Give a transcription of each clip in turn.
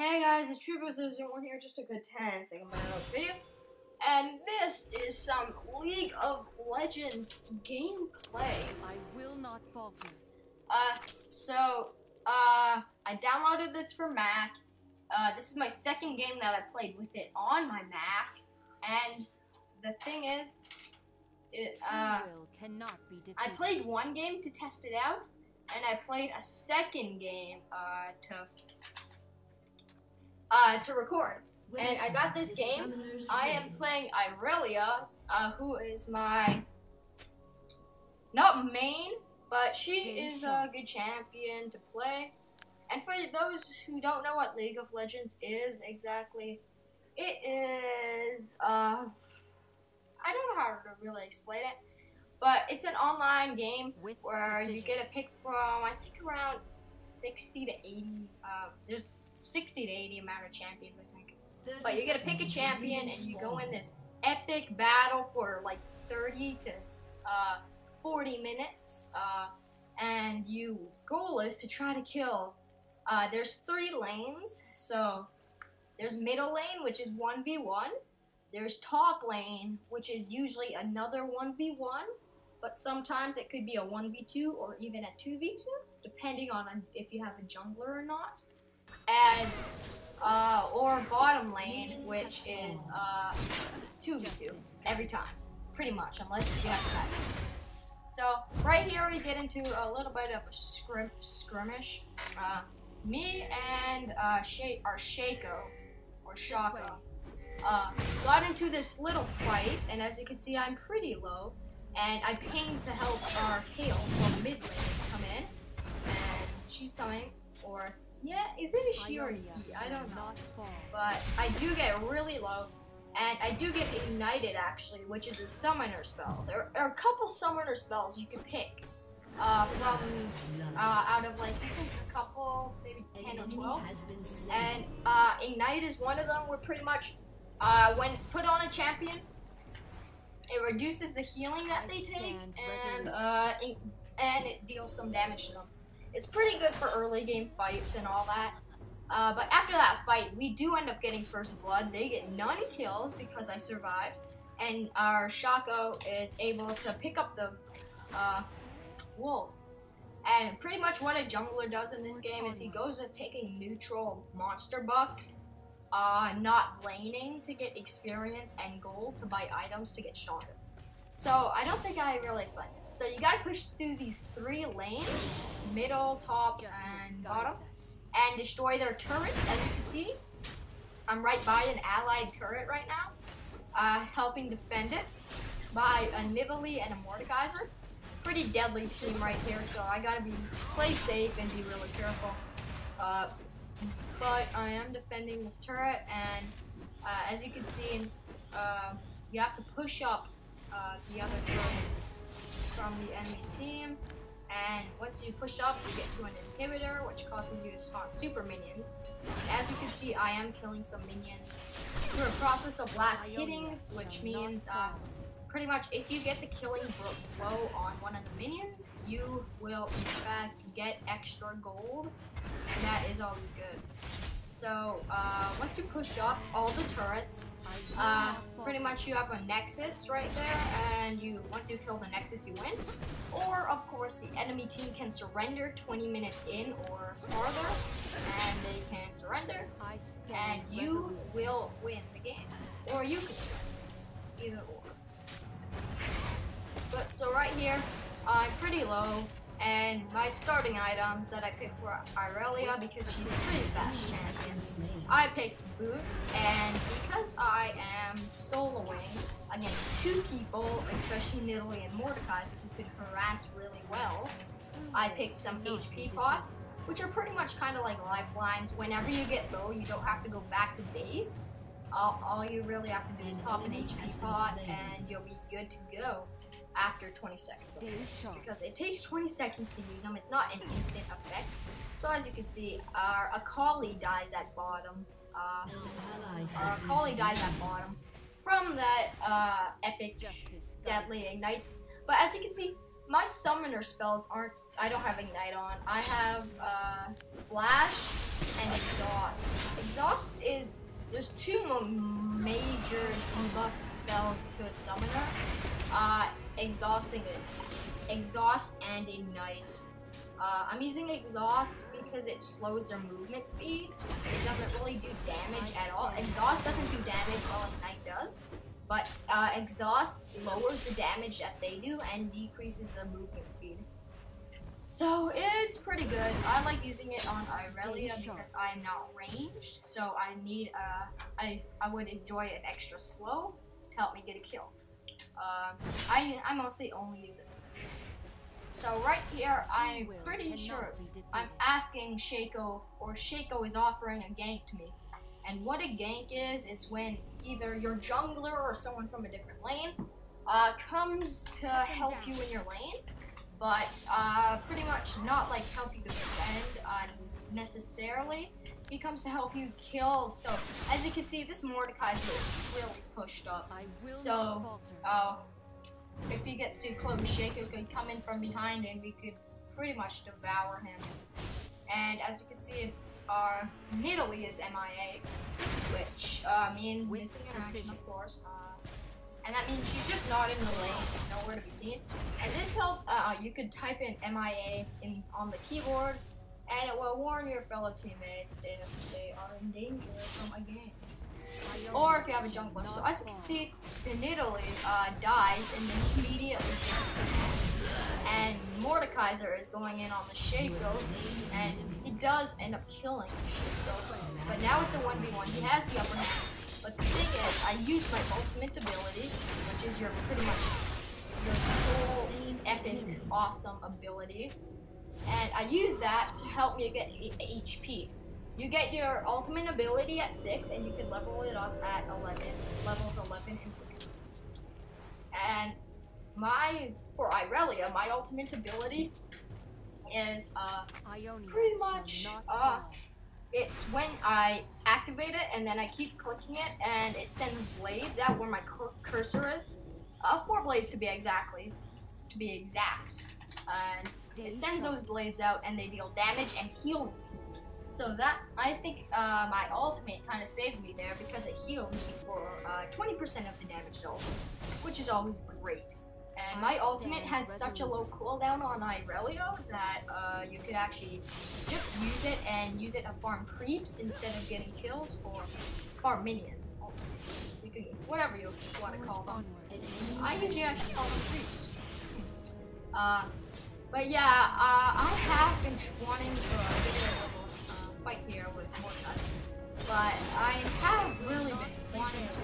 Hey guys, it's Trooper01 here, just a good 10 second video. And this is some League of Legends gameplay. I will not falter. I downloaded this for Mac. This is my second game that I played with it on my Mac. And the thing is, I played one game to test it out, and I played a second game to record. And I got this game. I am playing Irelia, who is my, not main, but she is a good champion to play. And for those who don't know what League of Legends is exactly, it is, I don't know how to really explain it, but it's an online game where you get a pick from, I think, around 60 to 80, there's 60 to 80 amount of champions, I think. But you get to pick a champion and you go in this epic battle for like 30 to 40 minutes, and your goal is to try to kill, there's 3 lanes, so there's middle lane, which is 1v1, there's top lane, which is usually another 1v1, but sometimes it could be a 1v2 or even a 2v2, depending on if you have a jungler or not, and or bottom lane, which is 2v2 every time, pretty much, unless you have a patch. So right here we get into a little bit of a skirmish. Me and our Shaco, or Shako, got into this little fight, and as you can see, I'm pretty low, and I pinged to help our Kale from mid lane come in, and she's coming, or yeah, is it a she or a he? I don't know, but I do get really low, and I do get ignited actually, which is a summoner spell. There are a couple summoner spells you can pick from out of like, I think a couple, maybe 10 or 12, and ignite is one of them, where pretty much when it's put on a champion, it reduces the healing that they take, and it deals some damage to them. It's pretty good for early game fights and all that. But after that fight, we do end up getting first blood. They get none kills because I survived, and our Shako is able to pick up the wolves. And pretty much what a jungler does in this game is he goes at taking neutral monster buffs, not laning to get experience and gold to buy items to get stronger. So I don't think I really explained it. So you gotta push through these 3 lanes, middle, top, and bottom, and destroy their turrets. As you can see, I'm right by an allied turret right now, helping defend it by a Nidalee and a Mordekaiser. Pretty deadly team right here, so I gotta play safe and be really careful. But I am defending this turret, and as you can see, you have to push up the other turrets from the enemy team, and once you push up, you get to an inhibitor, which causes you to spawn super minions. As you can see, I am killing some minions through a process of last hitting, which means pretty much if you get the killing blow on one of the minions, you will in fact get extra gold, and that is always good. So once you push up all the turrets, pretty much you have a nexus right there, and once you kill the nexus, you win. Or of course the enemy team can surrender 20 minutes in or farther, and they can surrender, and you will win the game. Or you could surrender, either or. But so right here, I'm pretty low, and my starting items that I picked were Irelia because she's a pretty fast champion. I picked boots, and because I am soloing against 2 people, especially Nidalee and Mordecai, who could harass really well, I picked some HP pots, which are pretty much kind of like lifelines. Whenever you get low, you don't have to go back to base. All you really have to do is pop an HP pot, and you'll be good to go after 20 seconds of use, because it takes 20 seconds to use them. It's not an instant effect. So as you can see, our Akali dies at bottom. From that epic deadly ignite. But as you can see, my summoner spells I don't have ignite on. I have flash and exhaust. Exhaust is, there's two major debuff spells to a summoner. Exhaust and Ignite. I'm using Exhaust because it slows their movement speed. It doesn't really do damage at all. Exhaust doesn't do damage while Ignite does. But Exhaust lowers the damage that they do and decreases their movement speed. So it's pretty good. I like using it on Irelia because I am not ranged. So I need I would enjoy it extra slow to help me get a kill. I mostly only use it for this. So right here, I'm pretty sure I'm asking Shaco, or Shaco is offering a gank to me. And what a gank is, it's when either your jungler or someone from a different lane comes to help you in your lane, but pretty much not like help you defend necessarily. He comes to help you kill. So as you can see, this Mordekaiser is really pushed up. So if he gets too close, Shaco could come in from behind and we could pretty much devour him. And as you can see, our Nidalee is MIA, which means missing in action, of course. And that means she's just not in the lane, nowhere to be seen. And this help, you could type in MIA on the keyboard, and it will warn your fellow teammates if they are in danger from a game. Or if you have a jungler. So as you can see, the Nidalee dies and then immediately gets and Mordekaiser is going in on the Shaco, and he does end up killing Shaco. But now it's a 1v1. He has the upper hand. But the thing is, I use my ultimate ability, which is your pretty much your sole epic awesome ability. And I use that to help me get HP. You get your ultimate ability at 6, and you can level it up at 11, levels 11 and 16. And for Irelia, my ultimate ability is pretty much it's when I activate it and then I keep clicking it and it sends blades out where my cursor is. 4 blades to be exact. And it sends those blades out and they deal damage and heal me. So that, I think my ultimate kind of saved me there because it healed me for 20% of the damage dealt, which is always great. And my ultimate has such a low cooldown on Irelia that you could actually just use it and use it to farm creeps instead of getting kills, or farm minions. You can, whatever you want to call them. I usually actually call them creeps. But yeah, I have been wanting to get a fight here with Mordekaiser, but I have really been wanting to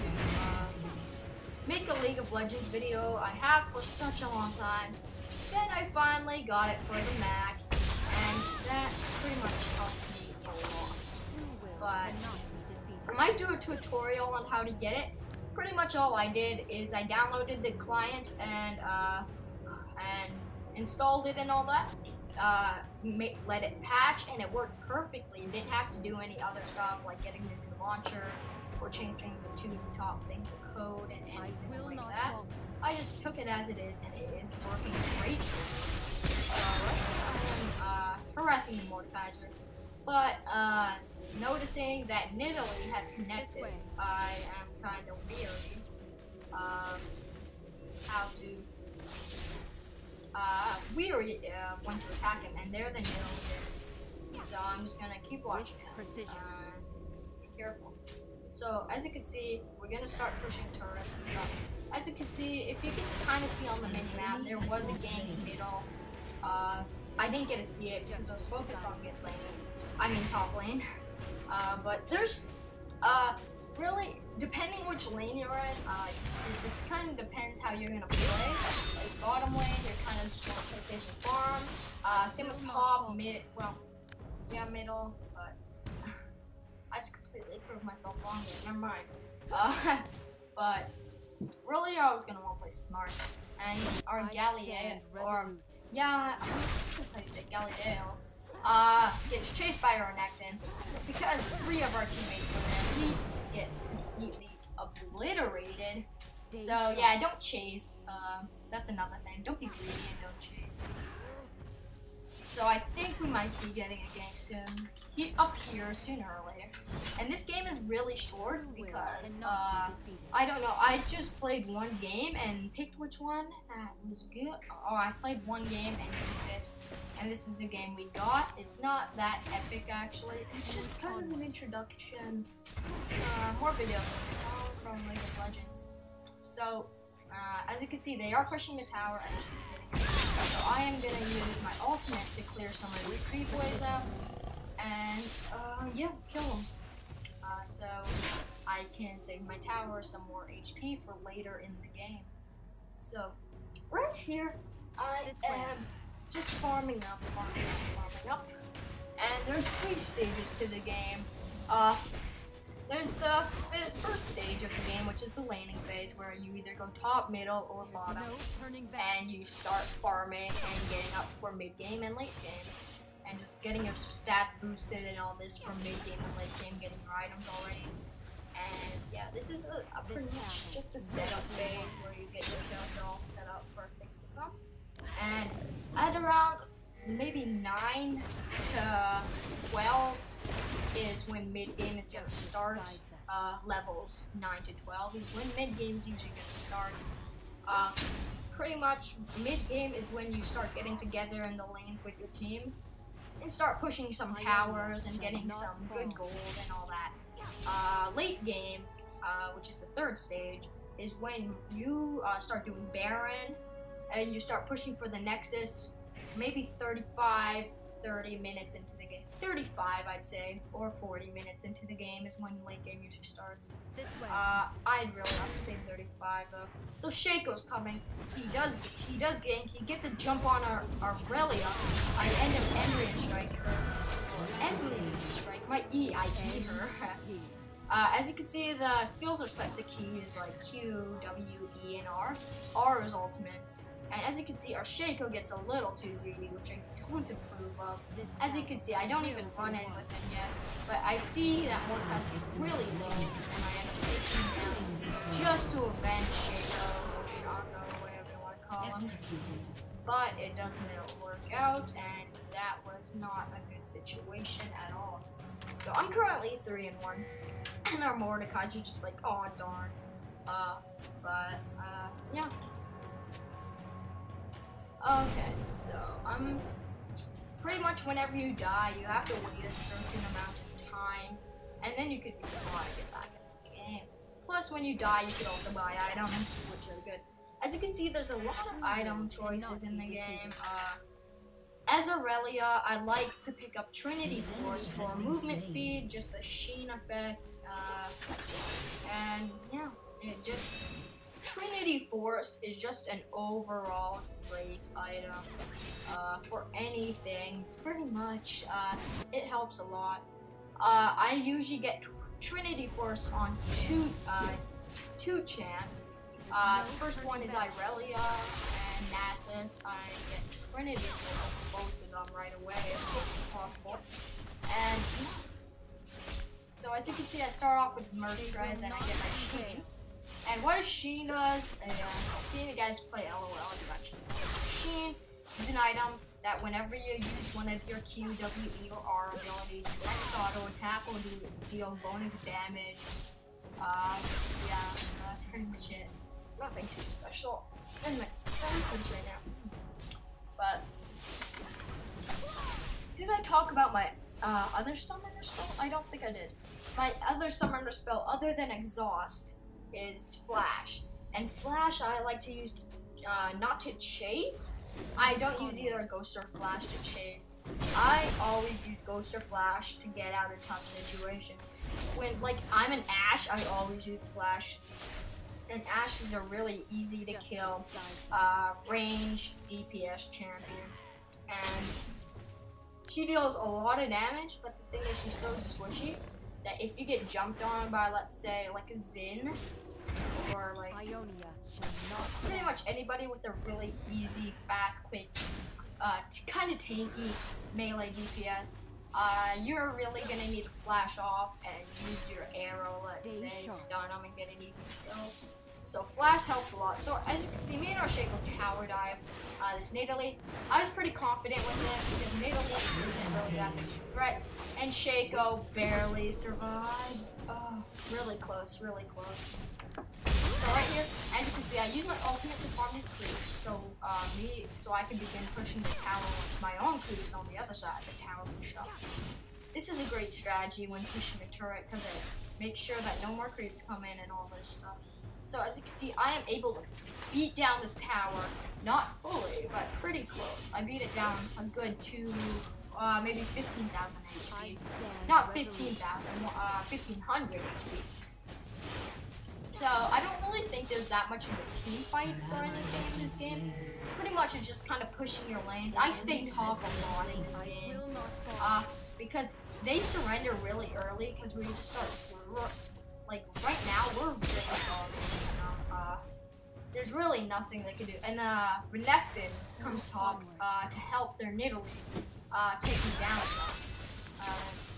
make a League of Legends video. I have for such a long time. Then I finally got it for the Mac, and that pretty much helped me a lot. But I might do a tutorial on how to get it. Pretty much all I did is I downloaded the client and installed it and all that. Let it patch, and it worked perfectly. You didn't have to do any other stuff like getting the new launcher or changing the 2 top things of code and anything like that. I just took it as it is, and it is working great. Right now I'm harassing the Mordekaiser, but noticing that Nidalee has connected, I am kind of weary when to attack him, and there the Nidalee is. So I'm just gonna keep watching it. Be careful. So as you can see, we're gonna start pushing turrets and stuff. As you can see, if you can kind of see on the mini map, there was a gank middle. I didn't get to see it because I was focused on mid lane. I mean top lane. But there's really, depending which lane you're in, it kind of depends how you're gonna play. Like bottom lane, you're kind of just gonna play safe and farm. Same with top, mid. Well, yeah, middle, but I just completely proved myself wrong there. Never mind. But really, I was gonna want to play smart. And our Galileo, or yeah, that's how you say Galileo, gets chased by our Renekton because 3 of our teammates go there. He gets completely obliterated. So yeah, don't chase. That's another thing. Don't be greedy and don't chase. So I think we might be getting a gank soon. up here sooner or later. And this game is really short because I don't know. I just played one game and picked which one that was good. Oh, I played one game and used it. And this is a game we got. It's not that epic actually. It's just kind of an introduction. More videos from League of Legends. So, as you can see, they are pushing the tower. As you can see. So I am gonna use my ultimate to clear some of these creep waves out. And, yeah, kill them. So I can save my tower some more HP for later in the game. So, right here, I am just farming up. And there's 3 stages to the game. There's the first stage of the game, which is the laning phase, where you either go top, middle, or bottom. And you start farming and getting up for mid-game and late game. And just getting your stats boosted and all this from mid-game and late game, getting your items already. And yeah, this is a pretty much just the setup phase where you get your build all set up for things to come. And at around maybe 9 to 12 is when mid-game is going to start. Levels 9 to 12 is when mid-game is usually going to start. Pretty much mid-game is when you start getting together in the lanes with your team and start pushing some towers and getting some good gold and all that. Late game, which is the 3rd stage, is when you start doing Baron and you start pushing for the Nexus, maybe 30 minutes into the game. 35, I'd say, or 40 minutes into the game is when late game usually starts. I'd really have to say 35 though. So Shaco's coming. He does gank. He gets a jump on our Relia. I end up Embryon Strike her. Embryon Strike. My E, I E her. As you can see, the skills are set to keys like Q, W, E, and R. R is ultimate. And as you can see, our Shaco gets a little too greedy, which I don't approve of. As you can see, I don't even run in with him yet, but I see that Mordecai is really low, and I end up taking him down just to avenge Shaco, or Shaco, whatever you want to call him. But it doesn't work out, and that was not a good situation at all. So I'm currently 3-1, and our Mordecai's are just like, oh darn. Yeah. Okay, so pretty much whenever you die, you have to wait a certain amount of time, and then you could respawn and get back in the game. Plus, when you die, you could also buy items, which are good. As you can see, there's a lot of item choices in the game. As Aurelia, I like to pick up Trinity Force for movement speed, just the sheen effect, and yeah, it just... Trinity Force is just an overall great item for anything, pretty much. It helps a lot. I usually get Trinity Force on two champs. The first one is Irelia and Nasus. I get Trinity Force both of them right away as quick as possible. And so as you can see, I start off with Merc Shreds and I get my Sheen. And what a Sheen does, seeing you guys play LOL, Sheen is an item that whenever you use one of your Q, W, E, or R abilities, your next auto attack will deal bonus damage. Yeah, so that's pretty much it. Nothing too special. Anyway, that's right now. But did I talk about my other summoner spell? I don't think I did. My other summoner spell, other than Exhaust, is Flash. And Flash I like to use not to chase. I don't use either Ghost or Flash to chase. I always use Ghost or Flash to get out of tough situation. When, like, I'm an Ashe, I always use Flash. And Ashe is a really easy to kill ranged DPS champion. And she deals a lot of damage, but the thing is she's so squishy that if you get jumped on by, let's say, like a Xin, or like pretty much anybody with a really easy, fast, quick, kind of tanky melee DPS, you're really gonna need to flash off and use your arrow, let's say, stun them and get an easy kill. So flash helps a lot. So as you can see, me and our Shaco tower dive this Nidalee. I was pretty confident with this because Nidalee isn't really that big of a threat. And Shaco barely survives. Oh, really close, really close. So right here, as you can see, I use my ultimate to farm these creeps. So I can begin pushing the tower with my own creeps on the other side of the tower push up. This is a great strategy when pushing a turret because it makes sure that no more creeps come in and all this stuff. So as you can see, I am able to beat down this tower, not fully, but pretty close. I beat it down a good to maybe 15,000 HP. Not 15,000, 1,500 HP. So I don't really think there's that much of a team fights or anything in this game. Pretty much it's just kind of pushing your lanes. I stay top a lot in this game because they surrender really early because we just start, like right now we're really solid. There's really nothing they can do. And Renekton comes top to help their Nidalee take me down some.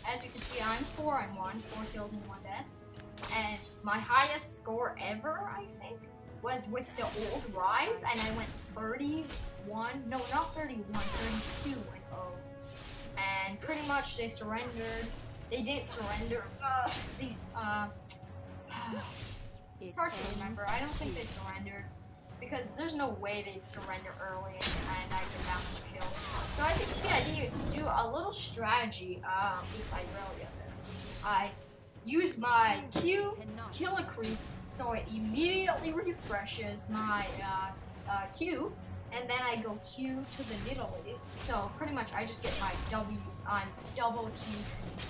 As you can see, I'm 4-1, 4 kills and 1 death. And my highest score ever, I think, was with the old Rise, and I went 31, no, not 31, 32 and 0. And pretty much they surrendered. They didn't surrender. It's hard to remember. I don't think they surrendered because there's no way they'd surrender early and I get that much kills. So as you can see, I need to do a little strategy with my Aurelia there. I use my Q, kill a creep, so it immediately refreshes my Q, and then I go Q to the Nidalee. So pretty much I just get my W on double Q distance.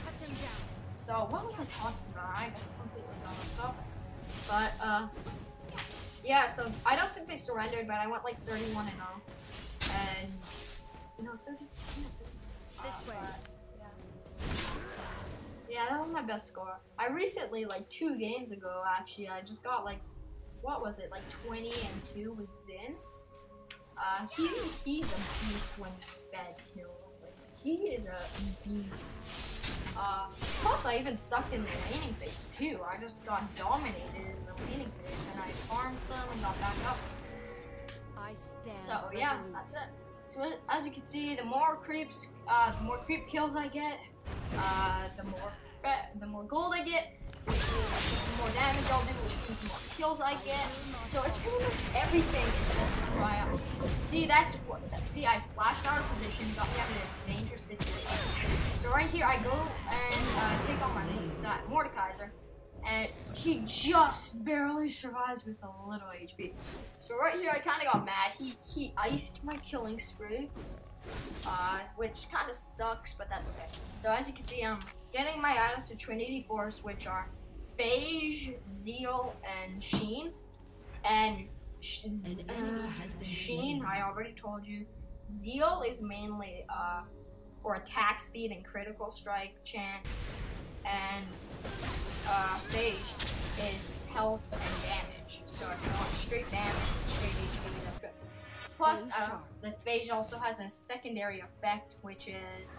So what was I talking about? I completely got off topic. But yeah, so I don't think they surrendered, but I went like 31 and 0. And you know, 30. This way. Yeah, that was my best score. I recently, like 2 games ago, actually, I just got like, what was it, like 20 and 2 with Zin. He's a beast when he's fed kills. Like, he is a beast. Plus, I even sucked in the laning phase too. I just got dominated in the laning phase, and I farmed some and got back up. So yeah, that's it. So as you can see, the more creep kills I get, the more gold I get, which means the more damage I'll do, which means the more kills I get. So it's pretty much everything is just a try out. See, I flashed out of position, got me out of a dangerous situation. So right here, I go and take on that Mordekaiser, and he just barely survives with a little HP. So right here, I kind of got mad. He iced my killing spree. Which kind of sucks, but that's okay. So as you can see, I'm getting my items to Trinity Force, which are Phage, Zeal, and Sheen. And Sheen, I already told you. Zeal is mainly for attack speed and critical strike chance, and Phage is health and damage. So if you want straight damage, straight HP, that's good. Plus, the Phage also has a secondary effect, which is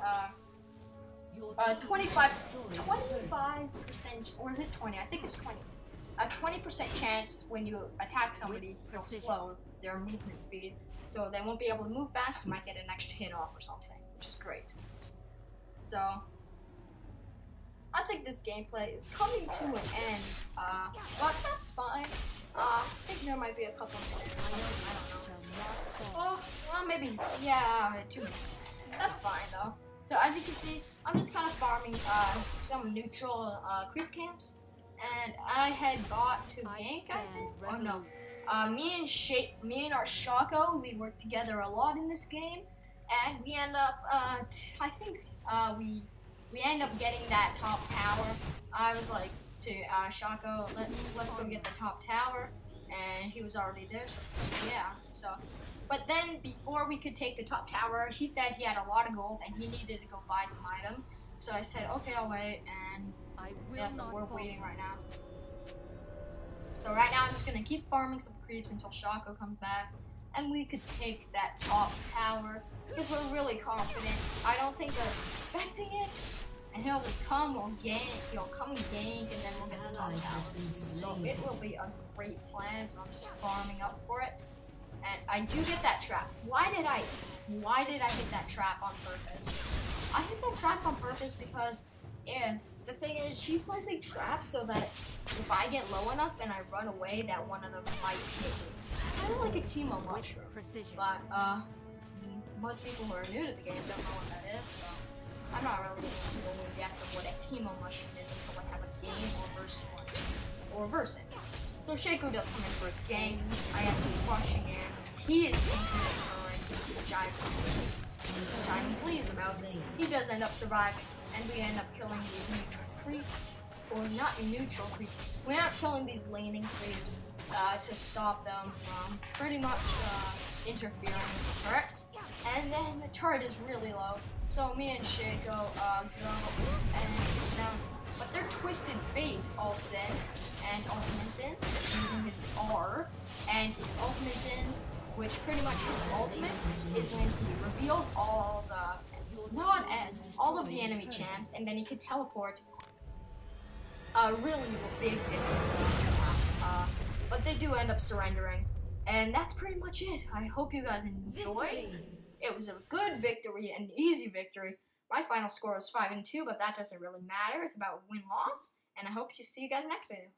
25%, or is it 20? I think it's 20. A 20% chance when you attack somebody, you'll slow their movement speed, so they won't be able to move fast. You might get an extra hit off or something, which is great. So, I think this gameplay is coming to an end, but that's fine. I think there might be a couple minutes. I don't know. Oh, well, maybe, yeah, 2 minutes. That's fine, though. So, as you can see, I'm just kind of farming some neutral creep camps. And I had got to gank, I think. Oh, no. Me and our Shaco, we worked together a lot in this game. And we end up, I think, we end up getting that top tower. I was like to Shaco, let's go get the top tower, and he was already there, so I said, yeah. So, but then before we could take the top tower, he said he had a lot of gold and he needed to go buy some items. So I said, okay, I'll wait, and yeah, so we're waiting right now. So right now I'm just gonna keep farming some creeps until Shaco comes back, and we could take that top tower because we're really confident. I don't think they're suspecting it. and he'll just come or gank. He'll come and gank, and then we'll get the top tower. So it will be a great plan. So I'm just farming up for it, and I do get that trap. Why did I hit that trap on purpose? I hit that trap on purpose because, yeah, the thing is, she's placing traps so that if I get low enough and I run away, that one of them might hit me. Kind of like a Teemo mushroom. Precision. But most people who are new to the game don't know what that is, so I'm not really going to go in depth of what a Teemo mushroom is until I have a game or verse it. So Shaco does come in for a gank. I have him rushing in. He is tanking the turret, which I'm pleased about. He does end up surviving, and we end up killing these neutral creeps, or not neutral creeps. We end up killing these laning creeps to stop them from pretty much interfering with the turret. And then the turret is really low, so me and Shaco go and down. But their Twisted Fate ults in and ultimates in using his R, and ultimates in, which pretty much his ultimate is when he reveals all of the enemy champs, and then he could teleport a really big distance around the map. But they do end up surrendering, and that's pretty much it. I hope you guys enjoyed. It was a good victory, an easy victory. My final score was 5-2, but that doesn't really matter. It's about win-loss, and I hope to see you guys next video.